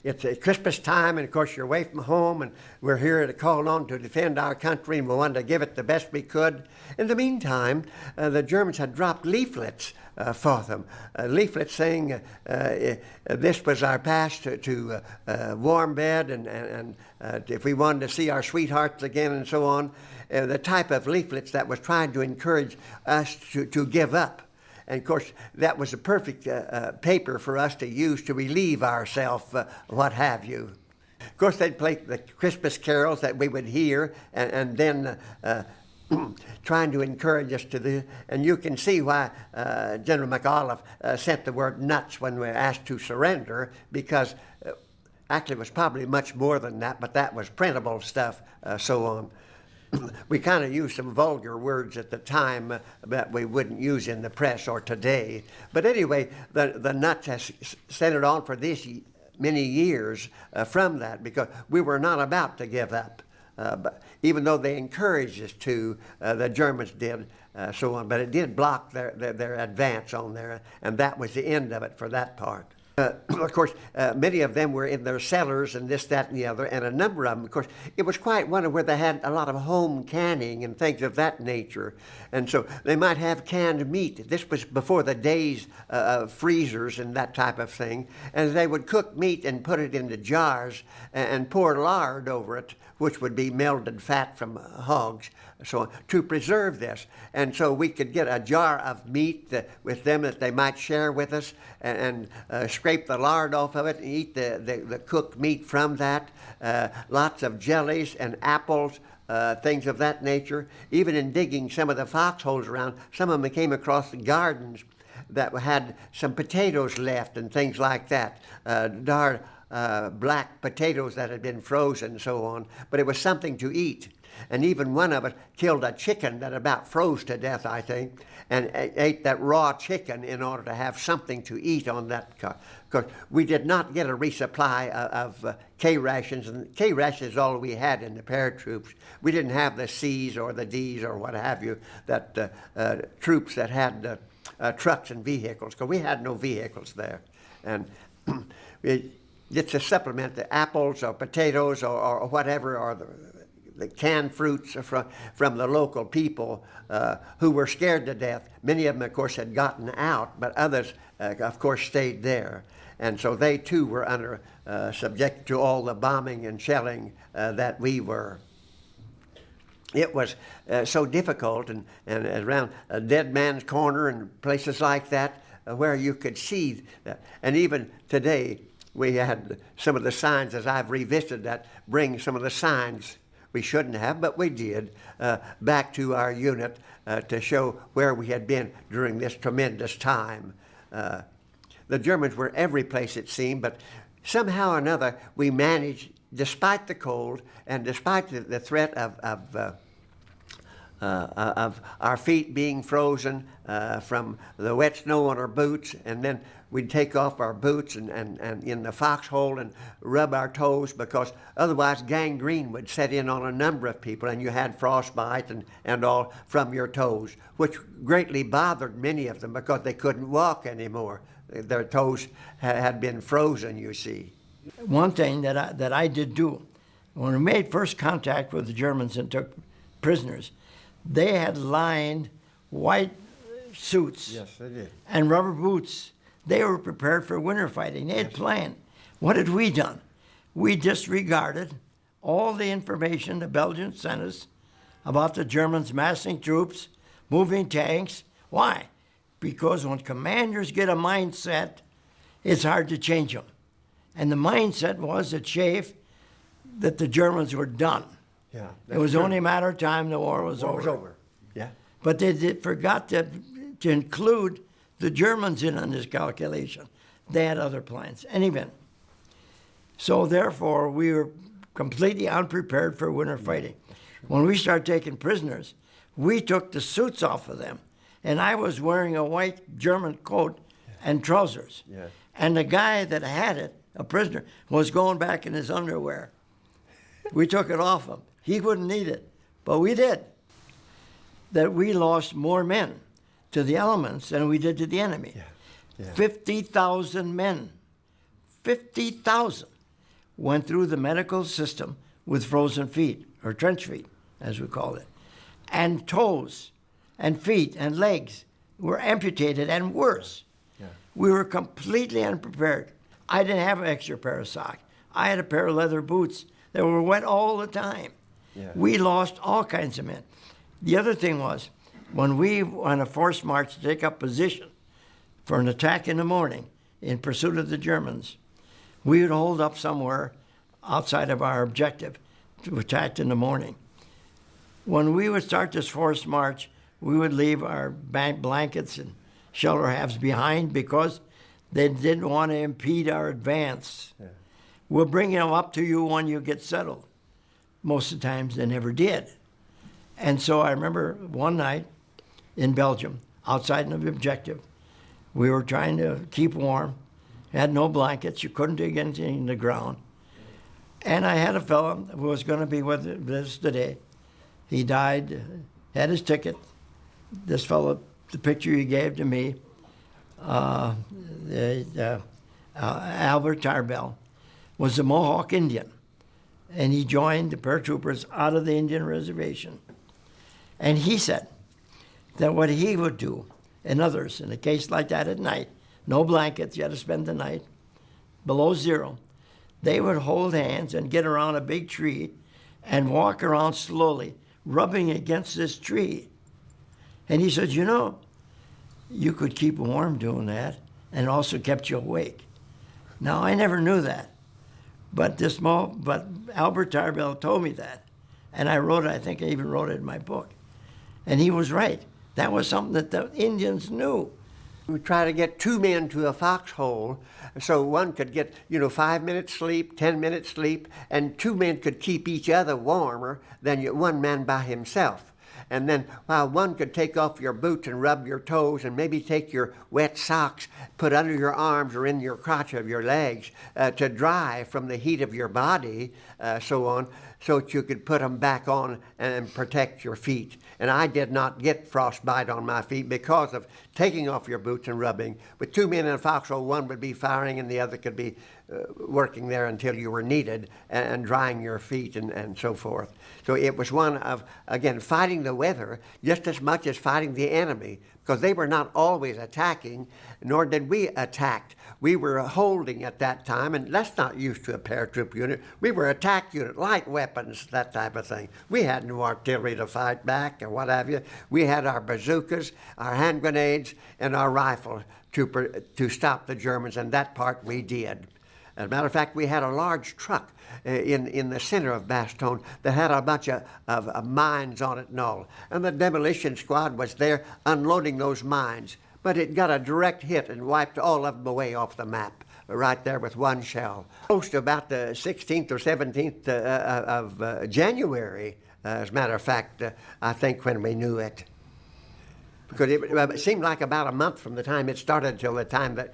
It's Christmas time, and of course you're away from home, and we're here to call on to defend our country, and we wanted to give it the best we could. In the meantime, the Germans had dropped leaflets for them, leaflets saying this was our pass to warm bed, and if we wanted to see our sweethearts again, and so on. The type of leaflets that was trying to encourage us to give up. And of course, that was a perfect paper for us to use to relieve ourselves, what have you. Of course, they'd play the Christmas carols that we would hear, and then trying to encourage us to do. And you can see why General Rlph sent the word nuts when we were asked to surrender, because actually it was probably much more than that, but that was printable stuff, so on. We kind of used some vulgar words at the time that we wouldn't use in the press or today. But anyway, the nuts has centered on for this many years from that, because we were not about to give up. But even though they encouraged us to, the Germans did, so on. But it did block their advance on there, and that was the end of it for that part. Of course, many of them were in their cellars and this, that, and the other, and a number of them, of course, it was quite one where they had a lot of home canning and things of that nature. And so they might have canned meat. This was before the days of freezers and that type of thing. And they would cook meat and put it into jars and pour lard over it, which would be melted fat from hogs, so on, to preserve this. And so we could get a jar of meat with them that they might share with us, and scrape the lard off of it and eat the cooked meat from that. Lots of jellies and apples, things of that nature. Even in digging some of the foxholes around, some of them came across the gardens that had some potatoes left and things like that. Black potatoes that had been frozen and so on, but it was something to eat. And even one of us killed a chicken that about froze to death, I think, and ate that raw chicken in order to have something to eat on that. Because we did not get a resupply of K rations, and K rations is all we had in the paratroops. We didn't have the C's or the D's or what have you, that troops that had trucks and vehicles, because we had no vehicles there. And it's to supplement the apples or potatoes or whatever, or the canned fruits from the local people who were scared to death. Many of them, of course, had gotten out, but others, of course, stayed there. And so they, too, were under subject to all the bombing and shelling that we were. It was so difficult, and around Dead Man's Corner and places like that, where you could see that. And even today, we had some of the signs, as I've revisited that, bring some of the signs we shouldn't have, but we did, back to our unit to show where we had been during this tremendous time. The Germans were every place, it seemed, but somehow or another we managed, despite the cold and despite the threat of our feet being frozen from the wet snow on our boots, and then we'd take off our boots and in the foxhole and rub our toes, because otherwise gangrene would set in on a number of people, and you had frostbite and all from your toes, which greatly bothered many of them because they couldn't walk anymore. Their toes had been frozen, you see. One thing that I did do, when we made first contact with the Germans and took prisoners, they had lined white suits. Yes, they did. And rubber boots. They were prepared for winter fighting. They had planned. What had we done? We disregarded all the information the Belgians sent us about the Germans massing troops, moving tanks. Why? Because when commanders get a mindset, it's hard to change them. And the mindset was at Schaeff that the Germans were done. Yeah, it was only a matter of time the war was over. War was over, yeah. But they forgot to include the Germans in on this calculation. They had other plans. Anyway, so therefore we were completely unprepared for winter fighting. When we started taking prisoners, we took the suits off of them, and I was wearing a white German coat and trousers. Yeah. And the guy that had it, a prisoner, was going back in his underwear. We took it off him. He wouldn't need it, but we did. That we lost more men to the elements than we did to the enemy. Yeah. Yeah. 50,000 men. 50,000. went through the medical system with frozen feet, or trench feet, as we call it. And toes and feet and legs were amputated and worse. Yeah. We were completely unprepared. I didn't have an extra pair of socks. I had a pair of leather boots that were wet all the time. Yeah. We lost all kinds of men. The other thing was, when we on a forced march to take up position for an attack in the morning in pursuit of the Germans, we would hold up somewhere outside of our objective to attack in the morning. When we would start this forced march, we would leave our blankets and shelter halves behind because they didn't want to impede our advance. Yeah. We'll bring them up to you when you get settled. Most of the times they never did. And so I remember one night in Belgium, outside of the objective, we were trying to keep warm, had no blankets, you couldn't dig anything in the ground. And I had a fellow who was going to be with us today. He died, had his ticket. This fellow, the picture he gave to me, Albert Tarbell, was a Mohawk Indian. And he joined the paratroopers out of the Indian reservation. And he said that what he would do, and others, in a case like that at night, no blankets, you had to spend the night, below zero, they would hold hands and get around a big tree and walk around slowly, rubbing against this tree. And he said, you know, you could keep warm doing that, and it also kept you awake. Now, I never knew that. But Albert Tarbell told me that. And I wrote it, I think I even wrote it in my book. And he was right. That was something that the Indians knew. We try to get 2 men to a foxhole so one could get, 5 minutes sleep, 10 minutes sleep, and 2 men could keep each other warmer than one man by himself. And then while one could take off your boots and rub your toes and maybe take your wet socks, put under your arms or in your crotch of your legs to dry from the heat of your body, so on, so that you could put them back on and protect your feet. And I did not get frostbite on my feet because of taking off your boots and rubbing. With 2 men in a foxhole, one would be firing and the other could be working there until you were needed and drying your feet and so forth. So it was one of, again, fighting the weather just as much as fighting the enemy, because they were not always attacking, nor did we attack. We were holding at that time, and that's not used to a paratroop unit. We were attack unit, light weapons, that type of thing. We had no artillery to fight back or what have you. We had our bazookas, our hand grenades, and our rifle to stop the Germans, and that part we did. As a matter of fact, we had a large truck in the center of Bastogne that had a bunch of mines on it and all. And the demolition squad was there unloading those mines. But it got a direct hit and wiped all of them away off the map, right there with one shell. Close to about the 16th or 17th of January, as a matter of fact, I think, when we knew it. Because it seemed like about a month from the time it started till the time that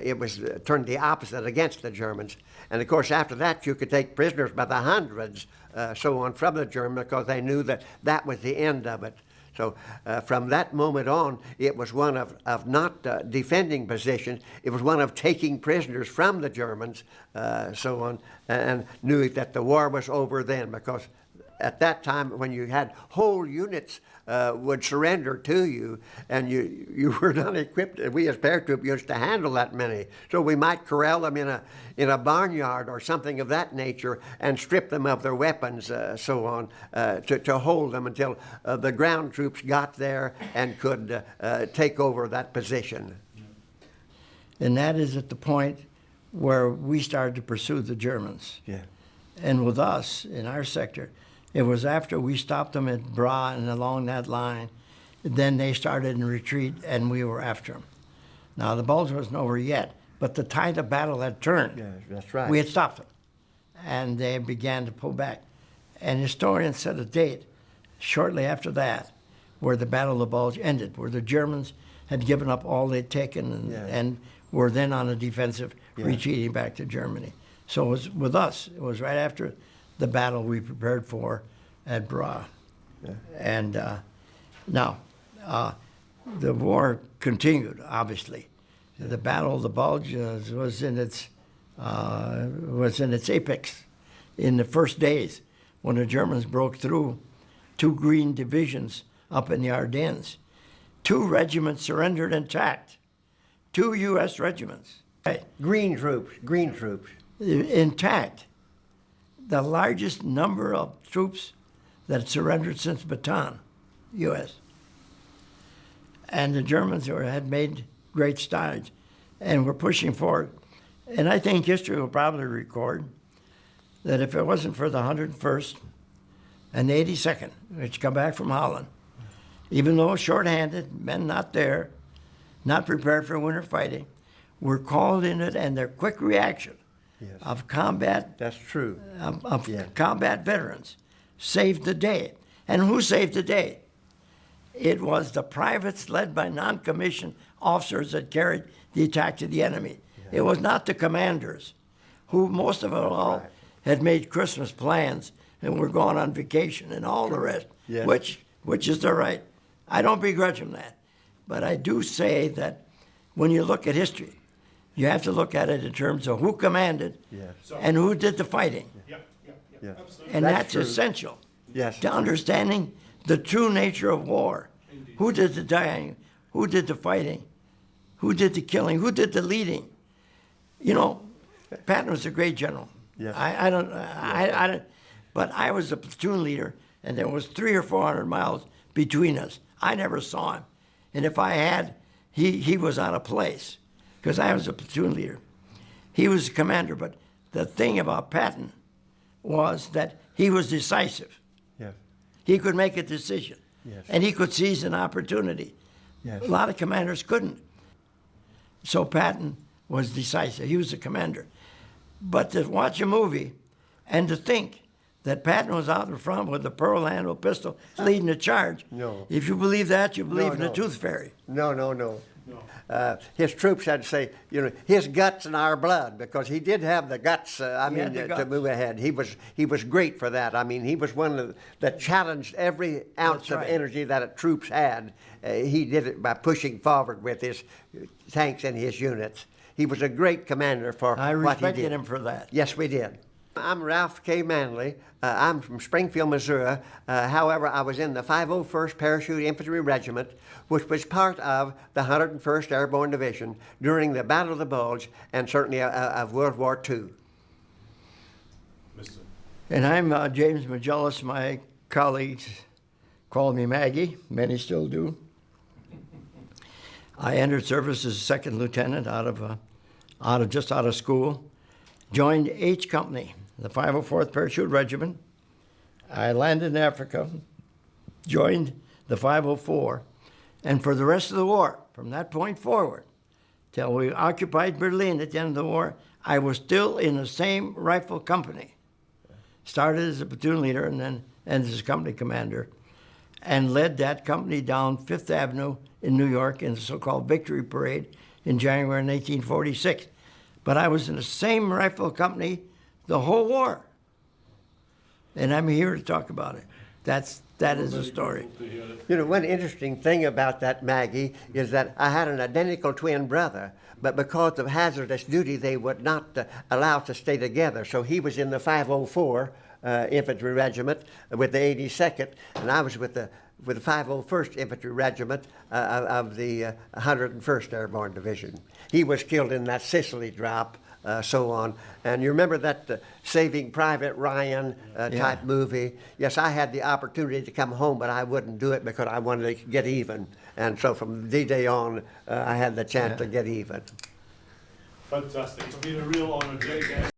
it was turned the opposite against the Germans. And of course, after that, you could take prisoners by the hundreds, so on, from the Germans, because they knew that that was the end of it. So from that moment on, it was one of not defending positions. It was one of taking prisoners from the Germans, so on, and knew that the war was over then, because at that time, when you had whole units would surrender to you, and you were not equipped, we as paratroop units, to handle that many. So we might corral them in a barnyard or something of that nature and strip them of their weapons, so on, to hold them until the ground troops got there and could take over that position. And that is at the point where we started to pursue the Germans. Yeah. And with us, in our sector, it was after we stopped them at Bra and along that line, then they started in retreat and we were after them. Now, the Bulge wasn't over yet, but the tide of battle had turned. Yeah, that's right. We had stopped them, and they began to pull back. And historians set a date shortly after that where the Battle of the Bulge ended, where the Germans had given up all they'd taken and were then on a defensive, retreating back to Germany. So it was with us. It was right after the battle we prepared for at Bra. Yeah. And now, the war continued, obviously. The Battle of the Bulge was in its was in its apex in the first days when the Germans broke through 2 Green divisions up in the Ardennes. 2 regiments surrendered intact. 2 U.S. regiments. Green troops, Intact. The largest number of troops that surrendered since Bataan, U.S. And the Germans had made great strides and were pushing forward. And I think history will probably record that if it wasn't for the 101st and the 82nd, which come back from Holland, even though short-handed, men not there, not prepared for winter fighting, were called in it, and their quick reaction of combat, that's true, combat veterans saved the day. And who saved the day? It was the privates led by non-commissioned officers that carried the attack to the enemy. It was not the commanders, who most of them all had made Christmas plans and were gone on vacation and all the rest, which is their right. I don't begrudge them that. But I do say that when you look at history, you have to look at it in terms of who commanded and who did the fighting. Yeah. Absolutely. And that's essential to understanding the true nature of war. Indeed. Who did the dying? Who did the fighting? Who did the killing? Who did the leading? You know, Patton was a great general. Yes. I don't, but I was a platoon leader, and there was 300 or 400 miles between us. I never saw him. And if I had, he was out of place because I was a platoon leader. He was a commander, but the thing about Patton was that he was decisive. Yes. He could make a decision, and he could seize an opportunity. Yes. A lot of commanders couldn't. So Patton was decisive. He was a commander. But to watch a movie and to think that Patton was out in front with a pearl-handled pistol leading the charge, if you believe that, you believe in the tooth fairy. No. His troops had to say, his guts and our blood, because he did have the guts, to move ahead. He was great for that. I mean, he was one that challenged every ounce of energy that troops had. He did it by pushing forward with his tanks and his units. He was a great commander for what he did. I respected him for that. Yes, we did. I'm Rlph K. Manley. I'm from Springfield, Missouri. However, I was in the 501st Parachute Infantry Regiment, which was part of the 101st Airborne Division during the Battle of the Bulge and certainly of World War II. And I'm James Megellas. My colleagues call me Maggie. Many still do. I entered service as a second lieutenant out of school. Joined H Company, the 504th Parachute Regiment. I landed in Africa, joined the 504, and for the rest of the war, from that point forward, till we occupied Berlin at the end of the war, I was still in the same rifle company. Started as a platoon leader and then as a company commander, and led that company down Fifth Avenue in New York in the so-called Victory Parade in January 1946. But I was in the same rifle company the whole war. And I'm here to talk about it. That is the story. One interesting thing about that, Maggie, is that I had an identical twin brother, but because of hazardous duty, they would not allow us to stay together. So he was in the 504 Infantry Regiment with the 82nd, and I was with the 501st Infantry Regiment of the 101st Airborne Division. He was killed in that Sicily drop, so on. And you remember that Saving Private Ryan type movie? Yes, I had the opportunity to come home, but I wouldn't do it because I wanted to get even. And so from D-Day on, I had the chance to get even. Fantastic. It's been a real honor, Jake.